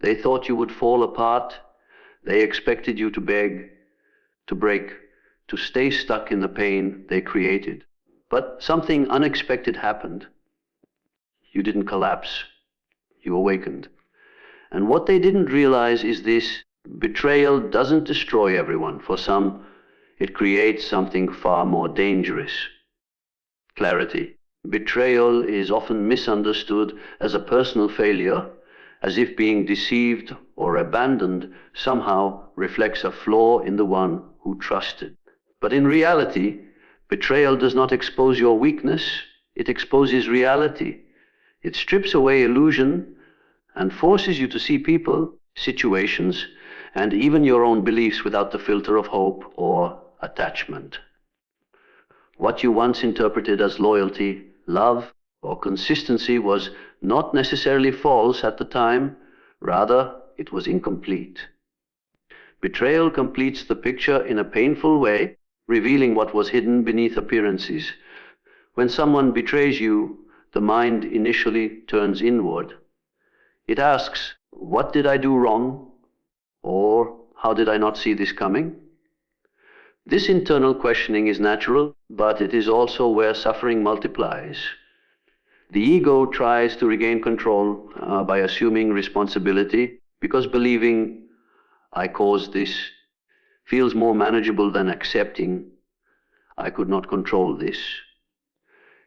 They thought you would fall apart. They expected you to beg, to break, to stay stuck in the pain they created. But something unexpected happened. You didn't collapse. You awakened. And what they didn't realize is this: betrayal doesn't destroy everyone. For some, it creates something far more dangerous: clarity. Betrayal is often misunderstood as a personal failure, as if being deceived or abandoned somehow reflects a flaw in the one who trusted. But in reality, betrayal does not expose your weakness, it exposes reality. It strips away illusion and forces you to see people, situations, and even your own beliefs without the filter of hope or attachment. What you once interpreted as loyalty, love, or consistency was not necessarily false at the time. Rather, it was incomplete. Betrayal completes the picture in a painful way, revealing what was hidden beneath appearances. When someone betrays you, the mind initially turns inward. It asks, "What did I do wrong?" Or, "How did I not see this coming?" This internal questioning is natural, but it is also where suffering multiplies. The ego tries to regain control by assuming responsibility, because believing "I caused this" feels more manageable than accepting "I could not control this."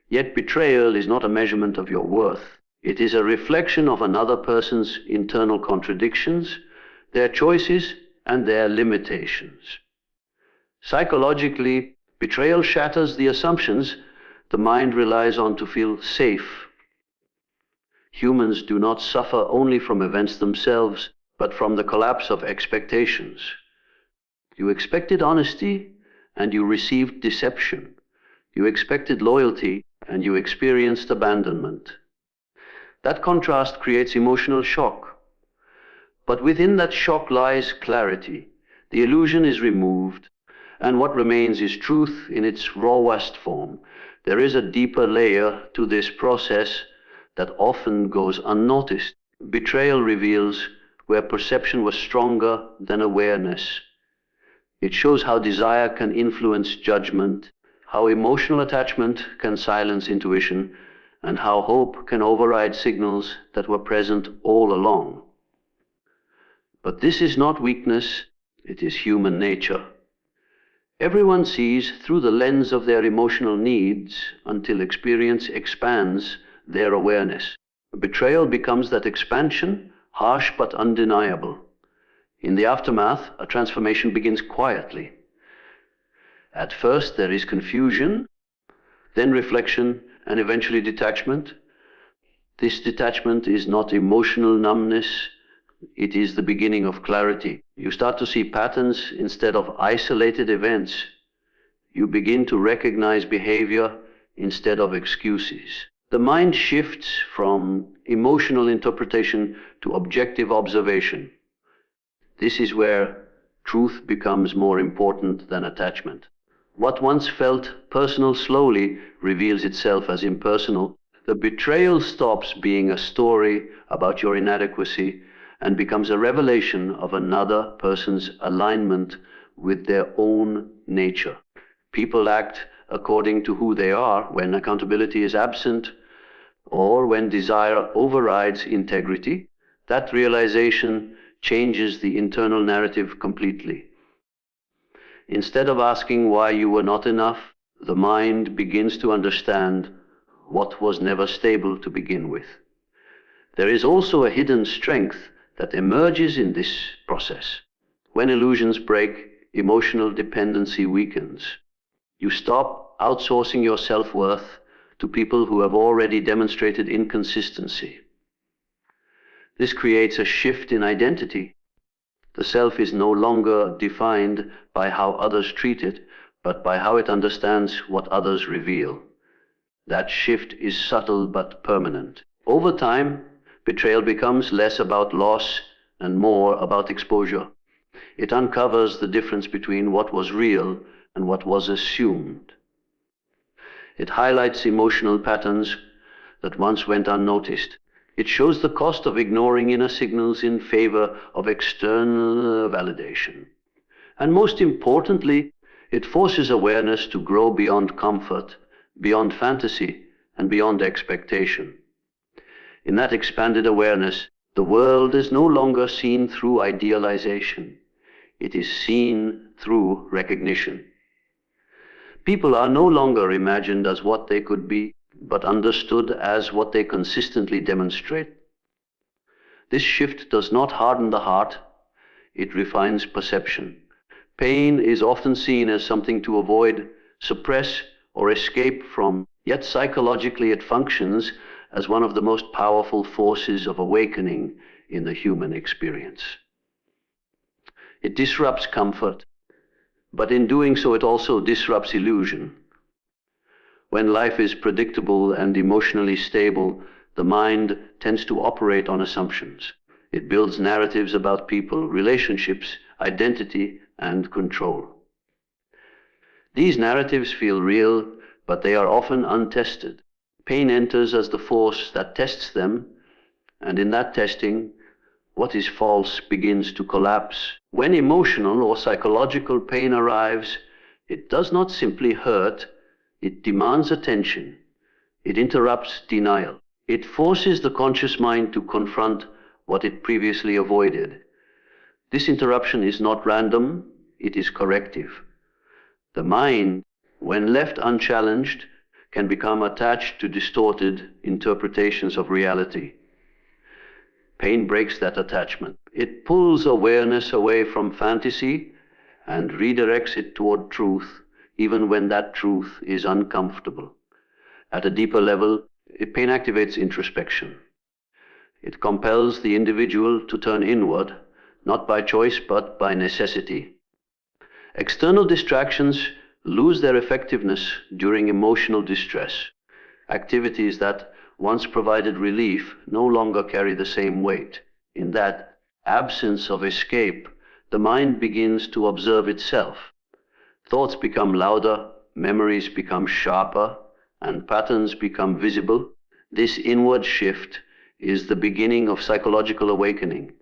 Yet betrayal is not a measurement of your worth. It is a reflection of another person's internal contradictions, their choices, and their limitations. Psychologically, betrayal shatters the assumptions the mind relies on to feel safe. Humans do not suffer only from events themselves, but from the collapse of expectations. You expected honesty, and you received deception. You expected loyalty, and you experienced abandonment. That contrast creates emotional shock. But within that shock lies clarity. The illusion is removed, and what remains is truth in its rawest form. There is a deeper layer to this process that often goes unnoticed. Betrayal reveals where perception was stronger than awareness. It shows how desire can influence judgment, how emotional attachment can silence intuition, and how hope can override signals that were present all along. But this is not weakness, it is human nature. Everyone sees through the lens of their emotional needs until experience expands their awareness. Betrayal becomes that expansion, harsh but undeniable. In the aftermath, a transformation begins quietly. At first, there is confusion, then reflection, and eventually detachment. This detachment is not emotional numbness, it is the beginning of clarity. You start to see patterns instead of isolated events. You begin to recognize behavior instead of excuses. The mind shifts from emotional interpretation to objective observation. This is where truth becomes more important than attachment. What once felt personal slowly reveals itself as impersonal. The betrayal stops being a story about your inadequacy and becomes a revelation of another person's alignment with their own nature. People act according to who they are when accountability is absent or when desire overrides integrity. That realization changes the internal narrative completely. Instead of asking why you were not enough, the mind begins to understand what was never stable to begin with. There is also a hidden strength that emerges in this process. When illusions break, emotional dependency weakens. You stop outsourcing your self-worth to people who have already demonstrated inconsistency. This creates a shift in identity. The self is no longer defined by how others treat it, but by how it understands what others reveal. That shift is subtle but permanent. Over time, betrayal becomes less about loss and more about exposure. It uncovers the difference between what was real and what was assumed. It highlights emotional patterns that once went unnoticed. It shows the cost of ignoring inner signals in favor of external validation. And most importantly, it forces awareness to grow beyond comfort, beyond fantasy, and beyond expectation. In that expanded awareness, the world is no longer seen through idealization. It is seen through recognition. People are no longer imagined as what they could be, but understood as what they consistently demonstrate. This shift does not harden the heart, it refines perception. Pain is often seen as something to avoid, suppress, or escape from, yet psychologically it functions as one of the most powerful forces of awakening in the human experience. It disrupts comfort, but in doing so it also disrupts illusion. When life is predictable and emotionally stable, the mind tends to operate on assumptions. It builds narratives about people, relationships, identity, and control. These narratives feel real, but they are often untested. Pain enters as the force that tests them, and in that testing, what is false begins to collapse. When emotional or psychological pain arrives, it does not simply hurt, it demands attention. It interrupts denial. It forces the conscious mind to confront what it previously avoided. This interruption is not random, it is corrective. The mind, when left unchallenged, can become attached to distorted interpretations of reality. Pain breaks that attachment. It pulls awareness away from fantasy and redirects it toward truth, even when that truth is uncomfortable. At a deeper level, pain activates introspection. It compels the individual to turn inward, not by choice but by necessity. External distractions lose their effectiveness during emotional distress. Activities that once provided relief no longer carry the same weight. In that absence of escape, the mind begins to observe itself. Thoughts become louder, memories become sharper, and patterns become visible. This inward shift is the beginning of psychological awakening.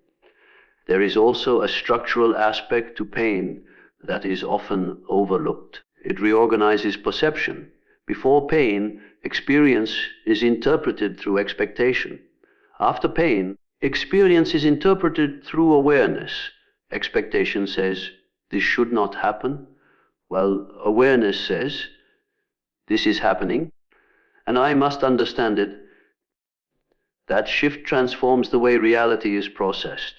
There is also a structural aspect to pain that is often overlooked. It reorganizes perception. Before pain, experience is interpreted through expectation. After pain, experience is interpreted through awareness. Expectation says, this should not happen, while awareness says, this is happening, and I must understand it. That shift transforms the way reality is processed.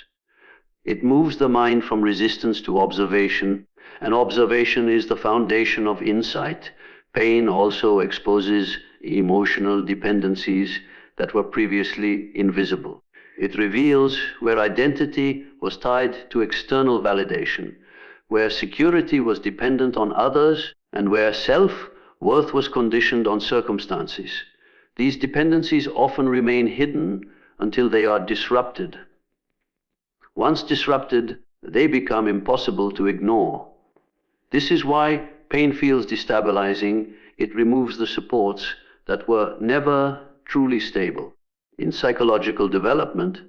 It moves the mind from resistance to observation, and observation is the foundation of insight. Pain also exposes emotional dependencies that were previously invisible. It reveals where identity was tied to external validation, where security was dependent on others, and where self-worth was conditioned on circumstances. These dependencies often remain hidden until they are disrupted. Once disrupted, they become impossible to ignore. This is why pain feels destabilizing. It removes the supports that were never truly stable. In psychological development,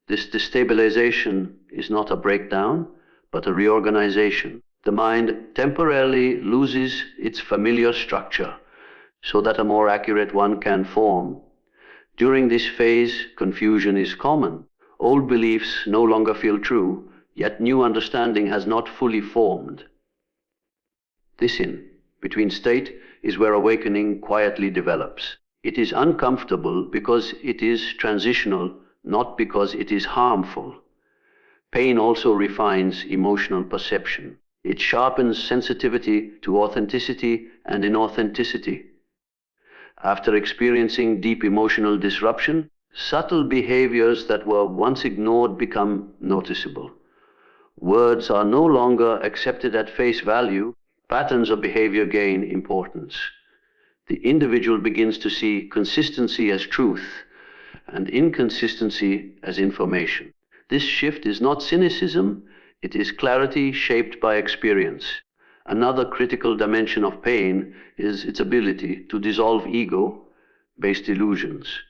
this destabilization is not a breakdown, but a reorganization. The mind temporarily loses its familiar structure so that a more accurate one can form. During this phase, confusion is common. Old beliefs no longer feel true, yet new understanding has not fully formed. This in-between state is where awakening quietly develops. It is uncomfortable because it is transitional, not because it is harmful. Pain also refines emotional perception. It sharpens sensitivity to authenticity and inauthenticity. After experiencing deep emotional disruption, subtle behaviors that were once ignored become noticeable. Words are no longer accepted at face value. Patterns of behavior gain importance. The individual begins to see consistency as truth and inconsistency as information. This shift is not cynicism, it is clarity shaped by experience. Another critical dimension of pain is its ability to dissolve ego-based illusions.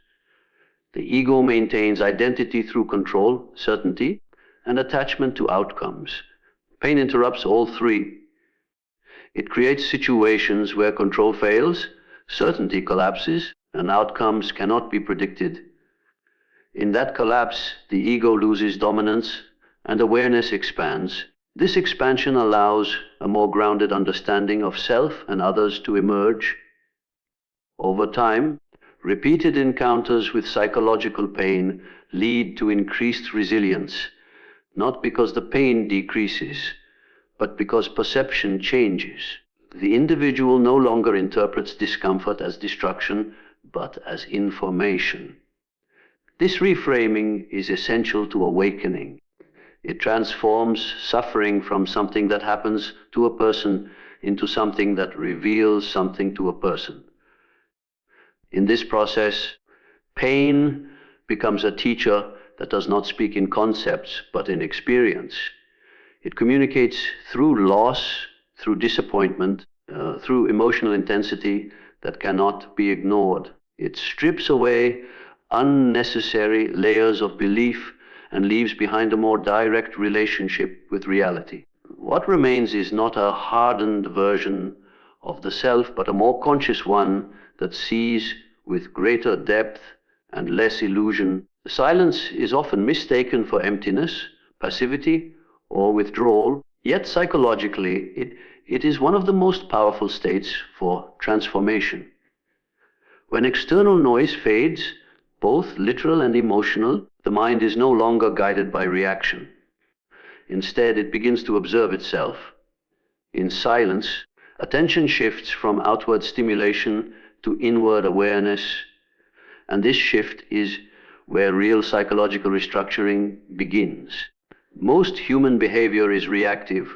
The ego maintains identity through control, certainty, and attachment to outcomes. Pain interrupts all three. It creates situations where control fails, certainty collapses, and outcomes cannot be predicted. In that collapse, the ego loses dominance and awareness expands. This expansion allows a more grounded understanding of self and others to emerge. Over time, repeated encounters with psychological pain lead to increased resilience, not because the pain decreases, but because perception changes. The individual no longer interprets discomfort as destruction, but as information. This reframing is essential to awakening. It transforms suffering from something that happens to a person into something that reveals something to a person. In this process, pain becomes a teacher that does not speak in concepts, but in experience. It communicates through loss, through disappointment, through emotional intensity that cannot be ignored. It strips away unnecessary layers of belief and leaves behind a more direct relationship with reality. What remains is not a hardened version of the self, but a more conscious one that sees with greater depth and less illusion. Silence is often mistaken for emptiness, passivity, or withdrawal, yet psychologically it is one of the most powerful states for transformation. When external noise fades, both literal and emotional, the mind is no longer guided by reaction. Instead, it begins to observe itself. In silence, attention shifts from outward stimulation to inward awareness, and this shift is where real psychological restructuring begins. Most human behavior is reactive.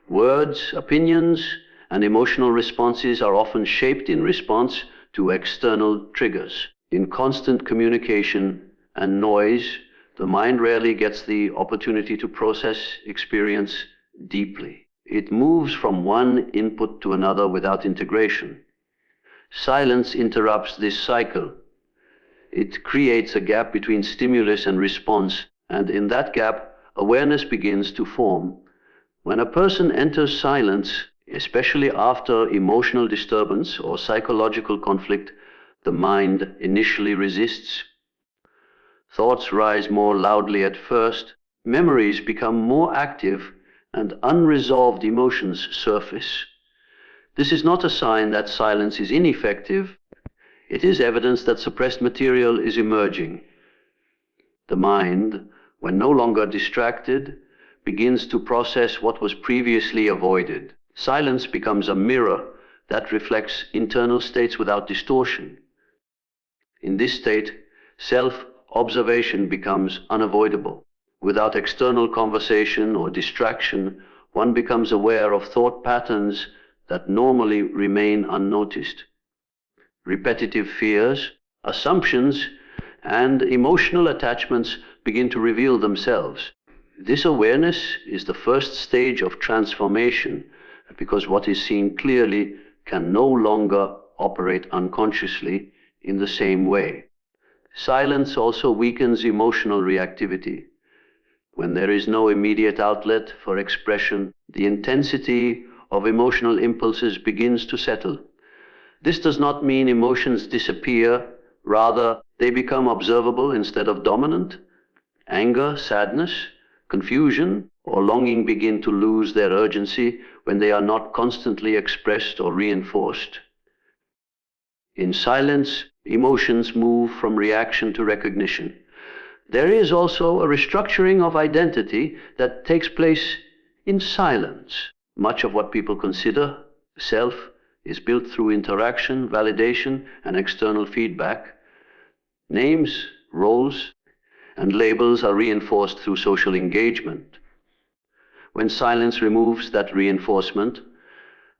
Words, opinions, and emotional responses are often shaped in response to external triggers. In constant communication and noise, the mind rarely gets the opportunity to process experience deeply. It moves from one input to another without integration. Silence interrupts this cycle. It creates a gap between stimulus and response, and in that gap, awareness begins to form. When a person enters silence, especially after emotional disturbance or psychological conflict, the mind initially resists. Thoughts rise more loudly at first, memories become more active, and unresolved emotions surface. This is not a sign that silence is ineffective. It is evidence that suppressed material is emerging. The mind, when no longer distracted, begins to process what was previously avoided. Silence becomes a mirror that reflects internal states without distortion. In this state, self-observation becomes unavoidable. Without external conversation or distraction, one becomes aware of thought patterns that normally remain unnoticed. Repetitive fears, assumptions, and emotional attachments begin to reveal themselves. This awareness is the first stage of transformation, because what is seen clearly can no longer operate unconsciously in the same way. Silence also weakens emotional reactivity. When there is no immediate outlet for expression, the intensity of emotional impulses begins to settle. This does not mean emotions disappear, rather, they become observable instead of dominant. Anger, sadness, confusion, or longing begin to lose their urgency when they are not constantly expressed or reinforced. In silence, emotions move from reaction to recognition. There is also a restructuring of identity that takes place in silence. Much of what people consider self is built through interaction, validation, and external feedback. Names, roles, and labels are reinforced through social engagement. When silence removes that reinforcement,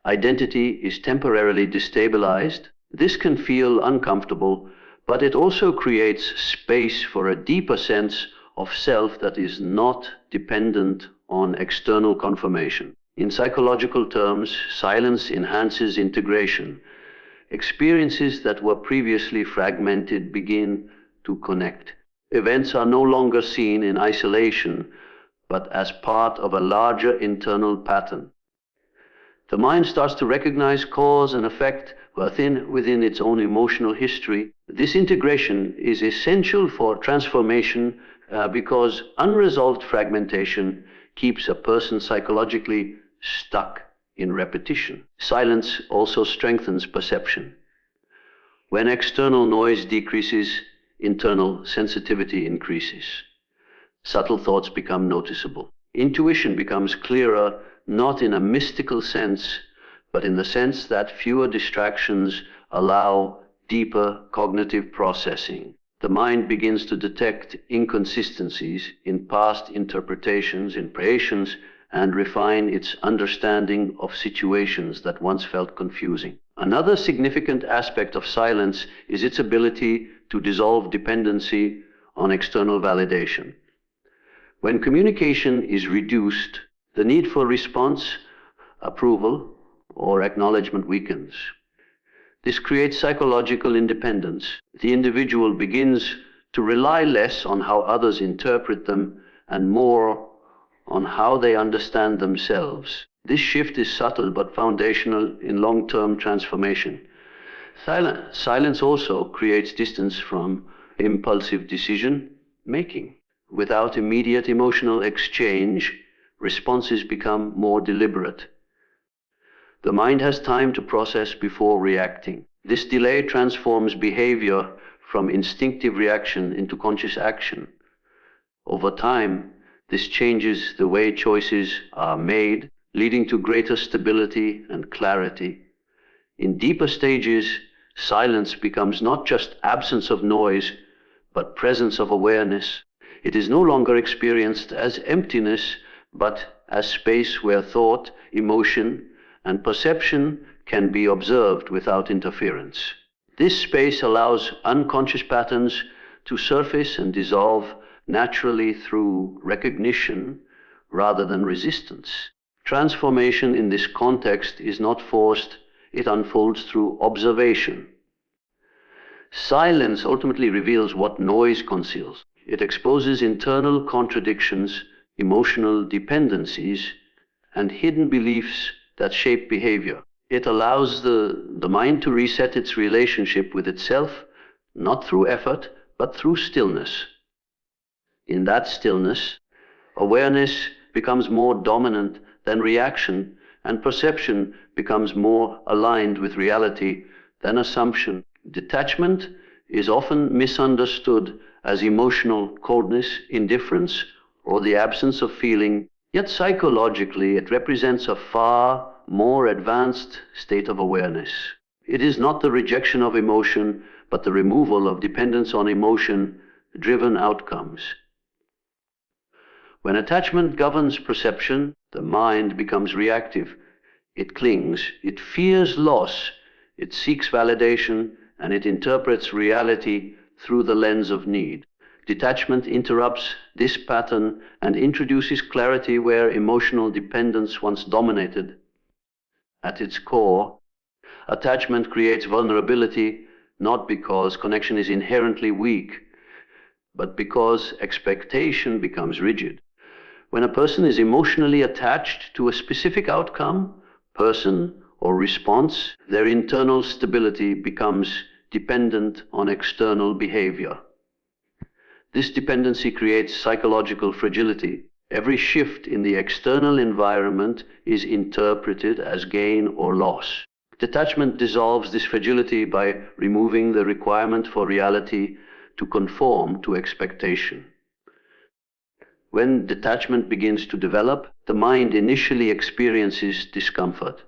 identity is temporarily destabilized. This can feel uncomfortable, but it also creates space for a deeper sense of self that is not dependent on external confirmation. In psychological terms, silence enhances integration. Experiences that were previously fragmented begin to connect. Events are no longer seen in isolation, but as part of a larger internal pattern. The mind starts to recognize cause and effect within its own emotional history. This integration is essential for transformation because unresolved fragmentation keeps a person psychologically stuck in repetition. Silence also strengthens perception. When external noise decreases, internal sensitivity increases. Subtle thoughts become noticeable. Intuition becomes clearer, not in a mystical sense, but in the sense that fewer distractions allow deeper cognitive processing. The mind begins to detect inconsistencies in past interpretations, in creations, and refine its understanding of situations that once felt confusing. Another significant aspect of silence is its ability to dissolve dependency on external validation. When communication is reduced, the need for response, approval, or acknowledgement weakens. This creates psychological independence. The individual begins to rely less on how others interpret them and more on how they understand themselves. This shift is subtle but foundational in long-term transformation. Silence also creates distance from impulsive decision making. Without immediate emotional exchange, responses become more deliberate. The mind has time to process before reacting. This delay transforms behavior from instinctive reaction into conscious action. Over time, this changes the way choices are made, leading to greater stability and clarity. In deeper stages, silence becomes not just absence of noise, but presence of awareness. It is no longer experienced as emptiness, but as space where thought, emotion, and perception can be observed without interference. This space allows unconscious patterns to surface and dissolve naturally through recognition rather than resistance. Transformation in this context is not forced, it unfolds through observation. Silence ultimately reveals what noise conceals. It exposes internal contradictions, emotional dependencies, and hidden beliefs that shape behavior. It allows the mind to reset its relationship with itself, not through effort, but through stillness. In that stillness, awareness becomes more dominant than reaction, and perception becomes more aligned with reality than assumption. Detachment is often misunderstood as emotional coldness, indifference, or the absence of feeling, yet psychologically it represents a far more advanced state of awareness. It is not the rejection of emotion, but the removal of dependence on emotion-driven outcomes. When attachment governs perception, the mind becomes reactive. It clings, it fears loss, it seeks validation, and it interprets reality through the lens of need. Detachment interrupts this pattern and introduces clarity where emotional dependence once dominated. At its core, attachment creates vulnerability not because connection is inherently weak, but because expectation becomes rigid. When a person is emotionally attached to a specific outcome, person, or response, their internal stability becomes dependent on external behavior. This dependency creates psychological fragility. Every shift in the external environment is interpreted as gain or loss. Detachment dissolves this fragility by removing the requirement for reality to conform to expectation. When detachment begins to develop, the mind initially experiences discomfort.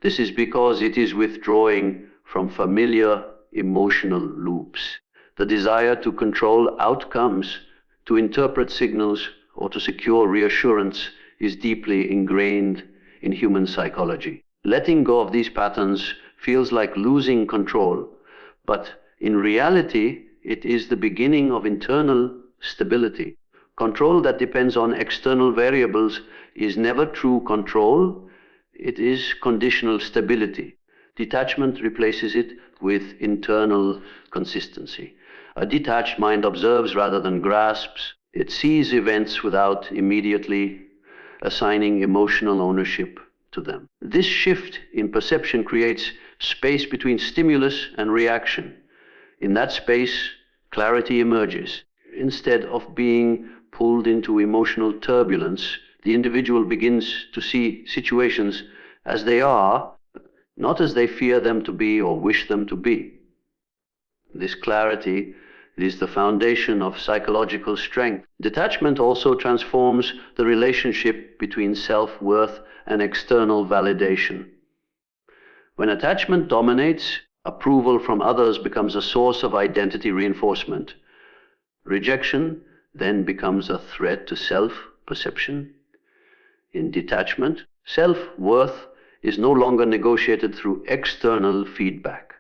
This is because it is withdrawing from familiar emotional loops. The desire to control outcomes, to interpret signals, or to secure reassurance is deeply ingrained in human psychology. Letting go of these patterns feels like losing control, but in reality, it is the beginning of internal stability. Control that depends on external variables is never true control, it is conditional stability. Detachment replaces it with internal consistency. A detached mind observes rather than grasps. It sees events without immediately assigning emotional ownership to them. This shift in perception creates space between stimulus and reaction. In that space, clarity emerges. Instead of being pulled into emotional turbulence, the individual begins to see situations as they are, not as they fear them to be or wish them to be. This clarity is the foundation of psychological strength. Detachment also transforms the relationship between self-worth and external validation. When attachment dominates, approval from others becomes a source of identity reinforcement. Rejection then becomes a threat to self-perception. In detachment, self-worth is no longer negotiated through external feedback.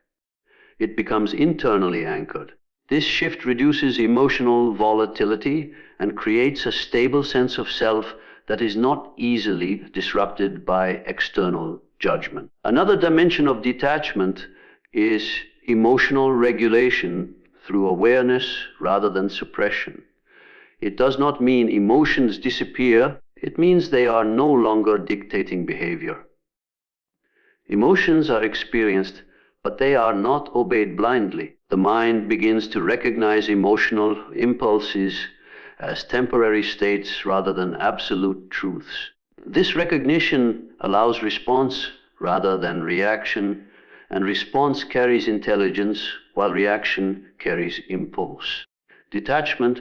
It becomes internally anchored. This shift reduces emotional volatility and creates a stable sense of self that is not easily disrupted by external judgment. Another dimension of detachment is emotional regulation through awareness rather than suppression. It does not mean emotions disappear. It means they are no longer dictating behavior. Emotions are experienced, but they are not obeyed blindly. The mind begins to recognize emotional impulses as temporary states rather than absolute truths. This recognition allows response rather than reaction, and response carries intelligence while reaction carries impulse. Detachment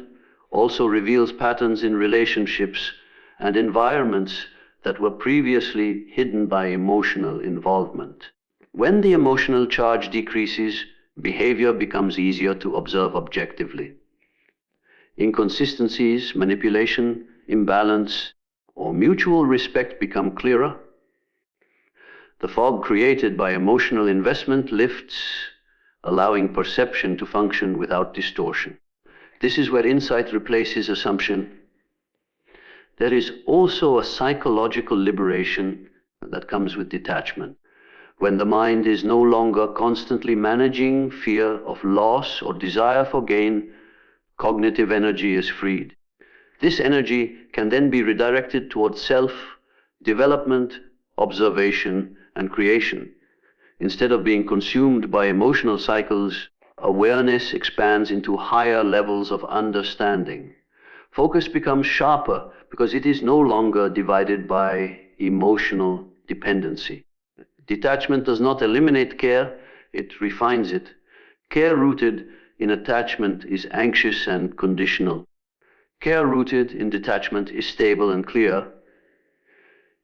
also reveals patterns in relationships and environments that were previously hidden by emotional involvement. When the emotional charge decreases, behavior becomes easier to observe objectively. Inconsistencies, manipulation, imbalance, or mutual respect become clearer. The fog created by emotional investment lifts, allowing perception to function without distortion. This is where insight replaces assumption. There is also a psychological liberation that comes with detachment. When the mind is no longer constantly managing fear of loss or desire for gain, cognitive energy is freed. This energy can then be redirected towards self, development, observation, and creation. Instead of being consumed by emotional cycles, awareness expands into higher levels of understanding. Focus becomes sharper because it is no longer divided by emotional dependency. Detachment does not eliminate care, it refines it. Care rooted in attachment is anxious and conditional. Care rooted in detachment is stable and clear.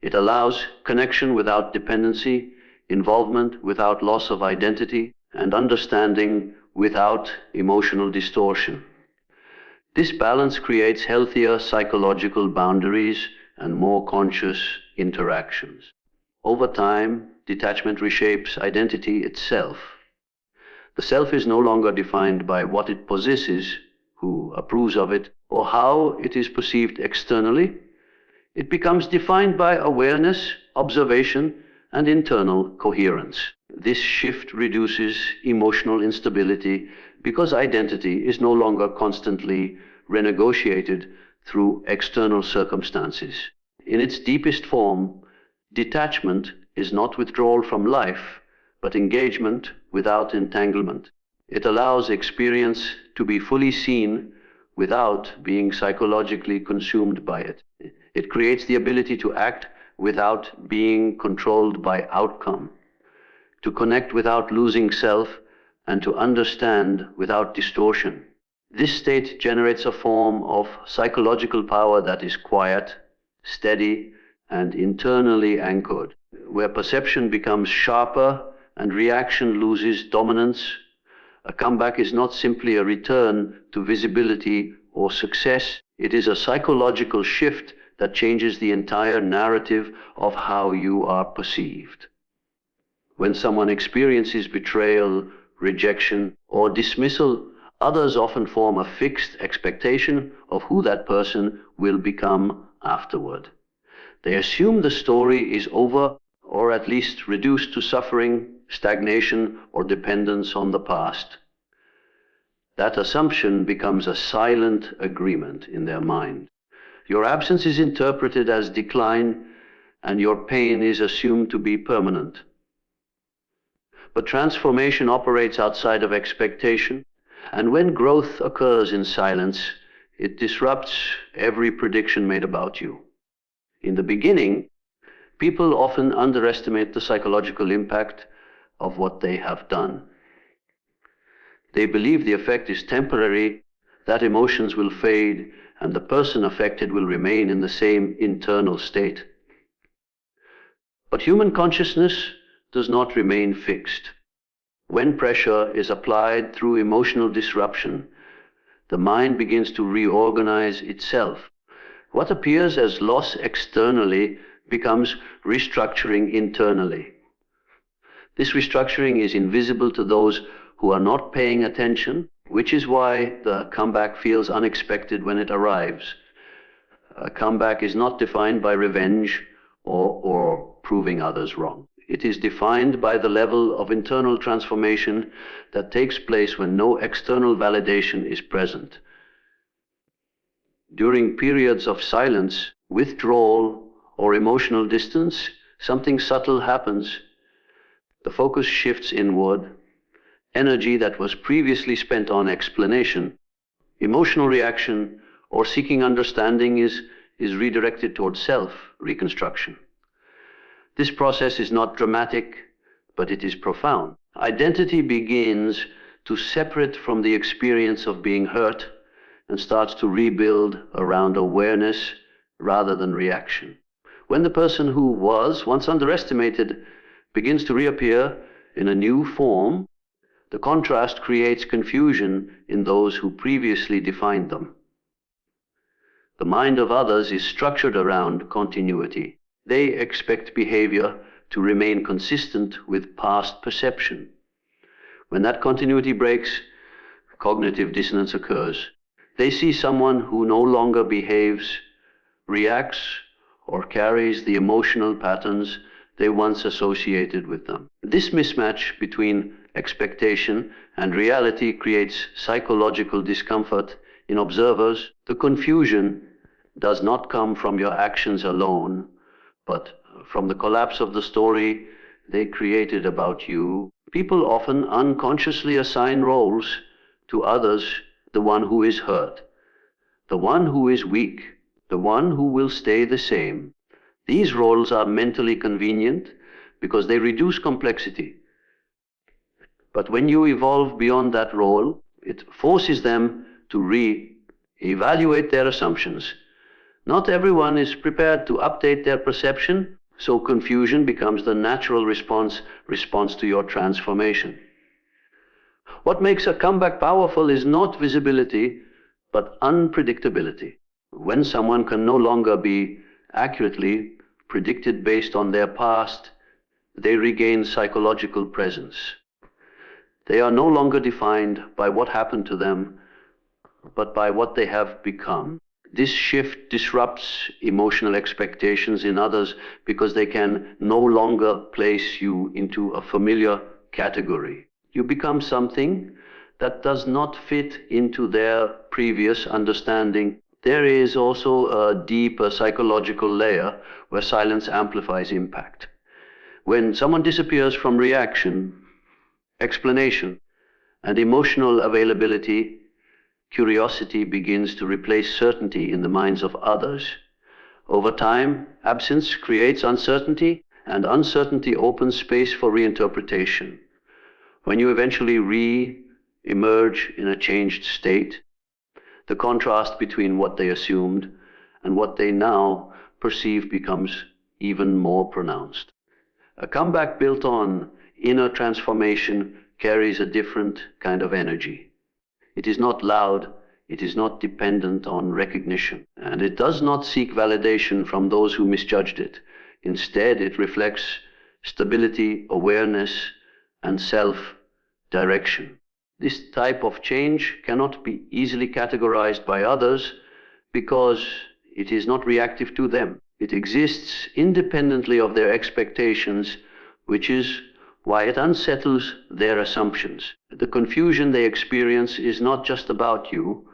It allows connection without dependency, involvement without loss of identity, and understanding without emotional distortion. This balance creates healthier psychological boundaries and more conscious interactions. Over time, detachment reshapes identity itself. The self is no longer defined by what it possesses, who approves of it, or how it is perceived externally. It becomes defined by awareness, observation, and internal coherence. This shift reduces emotional instability because identity is no longer constantly renegotiated through external circumstances. In its deepest form, detachment is not withdrawal from life, but engagement without entanglement. It allows experience to be fully seen without being psychologically consumed by it. It creates the ability to act without being controlled by outcome, to connect without losing self, and to understand without distortion. This state generates a form of psychological power that is quiet, steady, and internally anchored, where perception becomes sharper and reaction loses dominance. A comeback is not simply a return to visibility or success. It is a psychological shift that changes the entire narrative of how you are perceived. When someone experiences betrayal, rejection, or dismissal, others often form a fixed expectation of who that person will become afterward. They assume the story is over, or at least reduced to suffering, stagnation, or dependence on the past. That assumption becomes a silent agreement in their mind. Your absence is interpreted as decline, and your pain is assumed to be permanent. But transformation operates outside of expectation, and when growth occurs in silence, it disrupts every prediction made about you. In the beginning, people often underestimate the psychological impact of what they have done. They believe the effect is temporary, that emotions will fade, and the person affected will remain in the same internal state. But human consciousness does not remain fixed. When pressure is applied through emotional disruption, the mind begins to reorganize itself. What appears as loss externally becomes restructuring internally. This restructuring is invisible to those who are not paying attention, which is why the comeback feels unexpected when it arrives. A comeback is not defined by revenge or proving others wrong. It is defined by the level of internal transformation that takes place when no external validation is present. During periods of silence, withdrawal, or emotional distance, something subtle happens. The focus shifts inward. Energy that was previously spent on explanation, emotional reaction, or seeking understanding is redirected towards self-reconstruction. This process is not dramatic, but it is profound. Identity begins to separate from the experience of being hurt and starts to rebuild around awareness rather than reaction. When the person who was once underestimated begins to reappear in a new form, the contrast creates confusion in those who previously defined them. The mind of others is structured around continuity. They expect behavior to remain consistent with past perception. When that continuity breaks, cognitive dissonance occurs. They see someone who no longer behaves, reacts, or carries the emotional patterns they once associated with them. This mismatch between expectation and reality creates psychological discomfort in observers. The confusion does not come from your actions alone, but from the collapse of the story they created about you. People often unconsciously assign roles to others: the one who is hurt, the one who is weak, the one who will stay the same. These roles are mentally convenient because they reduce complexity. But when you evolve beyond that role, it forces them to re-evaluate their assumptions. Not everyone is prepared to update their perception, so confusion becomes the natural response to your transformation. What makes a comeback powerful is not visibility, but unpredictability. When someone can no longer be accurately predicted based on their past, they regain psychological presence. They are no longer defined by what happened to them, but by what they have become. This shift disrupts emotional expectations in others because they can no longer place you into a familiar category. You become something that does not fit into their previous understanding. There is also a deeper psychological layer where silence amplifies impact. When someone disappears from reaction, explanation, and emotional availability, curiosity begins to replace certainty in the minds of others. Over time, absence creates uncertainty, and uncertainty opens space for reinterpretation. When you eventually re-emerge in a changed state, the contrast between what they assumed and what they now perceive becomes even more pronounced. A comeback built on inner transformation carries a different kind of energy. It is not loud, it is not dependent on recognition, and it does not seek validation from those who misjudged it. Instead, it reflects stability, awareness, and self-direction. This type of change cannot be easily categorized by others because it is not reactive to them. It exists independently of their expectations, which is why it unsettles their assumptions. The confusion they experience is not just about you,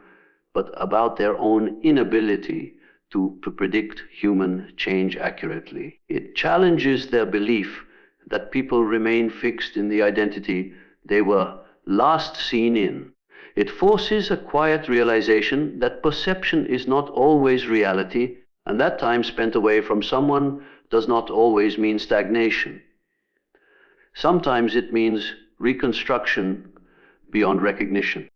but about their own inability to predict human change accurately. It challenges their belief that people remain fixed in the identity they were last seen in. It forces a quiet realization that perception is not always reality, and that time spent away from someone does not always mean stagnation. Sometimes it means reconstruction beyond recognition.